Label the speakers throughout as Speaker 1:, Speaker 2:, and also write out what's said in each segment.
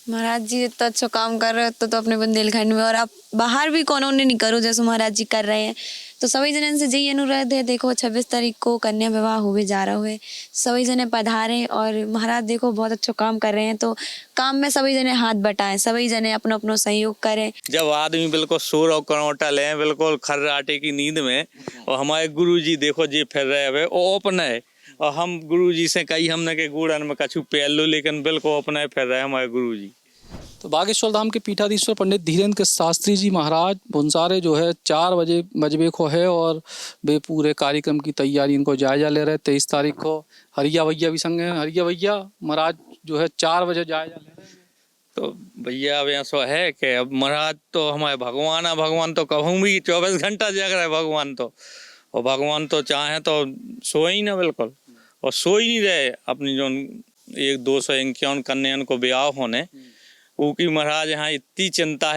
Speaker 1: महाराज जी इतना अच्छा काम कर रहे हो तो अपने बुंदेलखंड में, और आप बाहर भी कोनों नहीं करो जैसे महाराज जी कर रहे हैं। तो सभी जन से यही अनुरोध है, देखो 26 तारीख को कन्या विवाह हुए जा रहा है, सभी जने पधारें। और महाराज देखो बहुत अच्छा काम कर रहे हैं, तो काम में सभी जने हाथ बटाएं, सभी जने अपनो अपनो सहयोग करें।
Speaker 2: जब आदमी बिल्कुल सो और करौटा ले बिल्कुल खर्राटे की नींद में, और हमारे गुरु जी देखो जी फिर रहे हुए वो अपने, और हम गुरु जी से कही हमने के गुड़न में कछु पेल लो, लेकिन बिल्कुल अपने फिर रहे हमारे गुरु जी।
Speaker 3: तो बागेश्वर धाम के पीठाधीश्वर पंडित धीरेन्द्र के शास्त्री जी महाराज भुनसारे जो है 4 बजे बजबे को है, और वे पूरे कार्यक्रम की तैयारी इनको जायजा ले रहे। 23 तारीख को हरिया भैया भी संग हैं। हरिया भैया महाराज जो है 4 बजे जायजा ले रहे हैं।
Speaker 2: तो भैया अब ऐसा है कि अब महाराज तो हमारे भगवान है, भगवान तो कहूँ भी 24 घंटा जग रहे भगवान तो, और भगवान तो चाहे तो सोए ही ना बिल्कुल, और सो ही नहीं रहे। अपनी जो 251 कन्याओं को ब्याह होने ऊकी महाराज यहाँ इतनी चिंता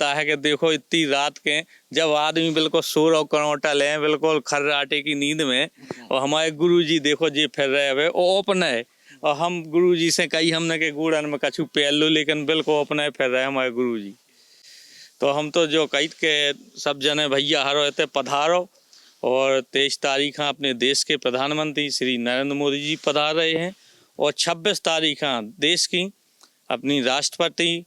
Speaker 2: है कि देखो इतनी रात के जब आदमी बिल्कुल सो और करौटा ले बिल्कुल खर्राटे की नींद में, और हमारे गुरु जी देखो जी फिर रहे हुए वो अपने, और हम गुरु जी से कही हमने के गुड़न में कछु पेल लो, लेकिन बिल्कुल अपने फिर रहे हमारे गुरु जी। तो हम तो जो कही के सब जने भैया हरो रहते पधारो, और 23 तारीख अपने देश के प्रधानमंत्री श्री नरेंद्र मोदी जी पधार रहे हैं, और 26 तारीख देश की अपनी राष्ट्रपति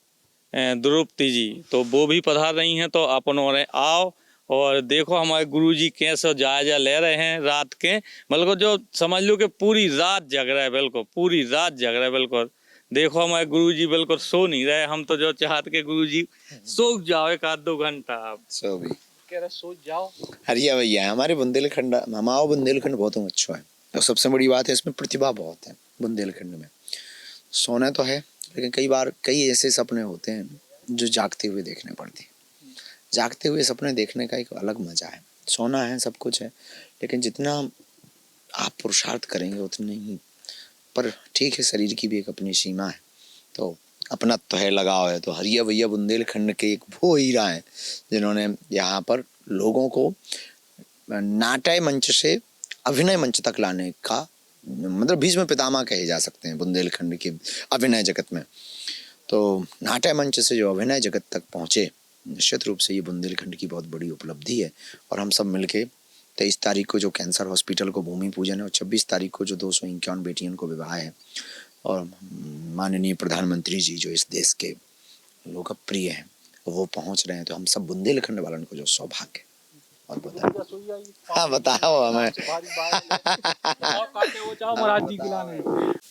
Speaker 2: द्रौपदी जी तो वो भी पधार रही हैं। तो अपनों ने आओ और देखो हमारे गुरुजी कैसे जायजा ले रहे हैं रात के, मतलब जो समझ लो कि पूरी रात जग रहा है, बिल्कुल पूरी रात जग रहा है बिल्कुल। देखो हमारे गुरुजी बिल्कुल सो नहीं रहे, हम तो जो चाहते के गुरुजी सो जाओ 1-2 घंटा। आप
Speaker 4: सो भी
Speaker 3: कह रहे सो जाओ।
Speaker 4: हरिया भैया हमारे बुंदेलखंड, हमारा बुंदेलखंड बहुत अच्छा है, और सबसे बड़ी बात है इसमें प्रतिभा बहुत है बुंदेलखंड में। सोना तो है, लेकिन कई बार कई ऐसे सपने होते हैं जो जागते हुए देखने पड़ते हैं। जागते हुए सपने देखने का एक अलग मजा है। सोना है, सब कुछ है, लेकिन जितना आप पुरुषार्थ करेंगे उतना ही, पर ठीक है शरीर की भी एक अपनी सीमा है, तो अपना तो है लगाव है। तो हरिया भैया बुंदेलखंड के एक वो हीरा है जिन्होंने यहाँ पर लोगों को नाट्य मंच से अभिनय मंच तक लाने का, मतलब भीष्म पितामह कहे जा सकते हैं बुंदेलखंड के अभिनय जगत में। तो नाट्य मंच से जो अभिनय जगत तक पहुँचे, निश्चित रूप से ये बुंदेलखंड की बहुत बड़ी उपलब्धि है। और हम सब मिलके 23 तारीख को जो कैंसर हॉस्पिटल को भूमि पूजन है, और 26 तारीख को जो 251 बेटियों को विवाह है, और माननीय प्रधानमंत्री जी जो इस देश के लोकप्रिय हैं वो पहुँच रहे हैं, तो हम सब बुंदेलखंड वालों को जो सौभाग्य। और बताओ, हाँ बताओ हमें।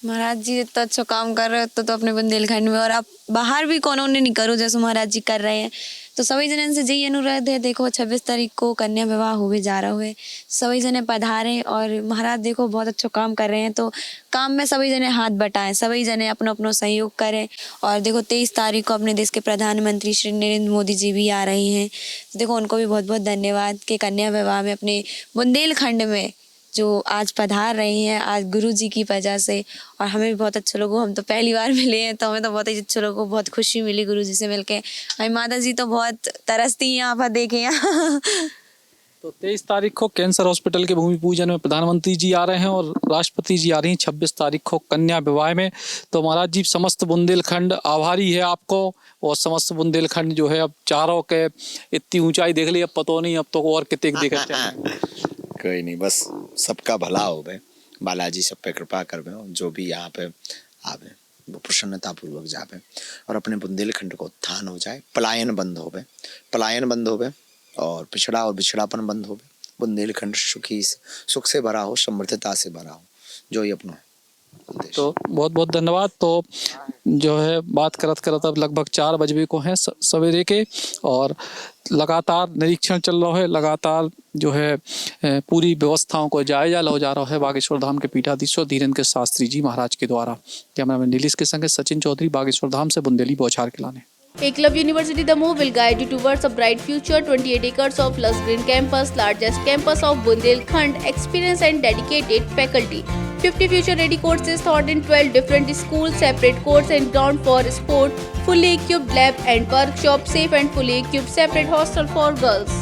Speaker 1: महाराज जी इतना अच्छा काम कर रहे हो तो अपने बुंदेलखंड में, और आप बाहर भी कोनों नहीं करो जैसे महाराज जी कर रहे हैं। तो सभी जन से यही अनुरोध है, देखो 26 तारीख को कन्या विवाह हुए जा रहा है, सभी जने पधारें। और महाराज देखो बहुत अच्छा काम कर रहे हैं, तो काम में सभी जने हाथ बटाएं, सभी जने अपनो अपनो सहयोग करें। और देखो 23 तारीख को अपने देश के प्रधानमंत्री श्री नरेंद्र मोदी जी भी आ रही हैं, तो देखो उनको भी बहुत बहुत धन्यवाद कि कन्या विवाह में अपने बुंदेलखंड में जो आज पधार रही हैं आज गुरु जी की वजह से। और हमें भी बहुत अच्छा लगा, हम तो पहली बार मिले हैं तो हमें तो बहुत ही अच्छा लगा, बहुत खुशी मिली गुरु जी से मिलके। हमारी माता जी तो बहुत तरसती हैं यहाँ पर देखें यहाँ।
Speaker 3: तो 23 तारीख को कैंसर हॉस्पिटल के भूमि पूजन में प्रधानमंत्री जी आ रहे हैं और राष्ट्रपति जी आ रही हैं 26 तारीख को कन्या विवाह में। तो महाराज जी समस्त बुंदेलखंड आभारी है आपको, और समस्त बुंदेलखंड जो है अब चारों के इतनी ऊंचाई देख ली, अब पता नहीं अब तो और कितने देखे।
Speaker 4: कोई नहीं, बस सबका भला हो बे, बालाजी सब पे कृपा कर बे, जो भी यहाँ पे आवे वो प्रसन्नता पूर्वक जावे, और अपने बुंदेलखंड को उत्थान हो जाए, पलायन बंद हो बे, और पिछड़ा और बिछड़ापन बंद हो बे, बुंदेलखंड सुख से भरा हो, समृद्धता से भरा हो, जो ही अपना।
Speaker 3: तो बहुत बहुत धन्यवाद। तो जो है बात करत अब लगभग 4 बजे को हैं सवेरे के, और लगातार निरीक्षण चल रहा है, लगातार जो है पूरी व्यवस्थाओं को जायजा लो जा रहा है बागेश्वर धाम के पीठाधीश्वर धीरेन्द्र के शास्त्री जी महाराज के द्वारा। कैमरामैन नीलेश के संग सचिन चौधरी, बागेश्वर धाम से बुंदेली बौछार के लाने।
Speaker 5: Eklavya University Damoh will guide you towards a bright future. 28 acres of lush green campus, largest campus of Bundelkhand, experienced and dedicated faculty. 50 future-ready courses taught in 12 different schools, separate courts and ground for sport, fully equipped lab and workshop, safe and fully equipped separate hostel for girls.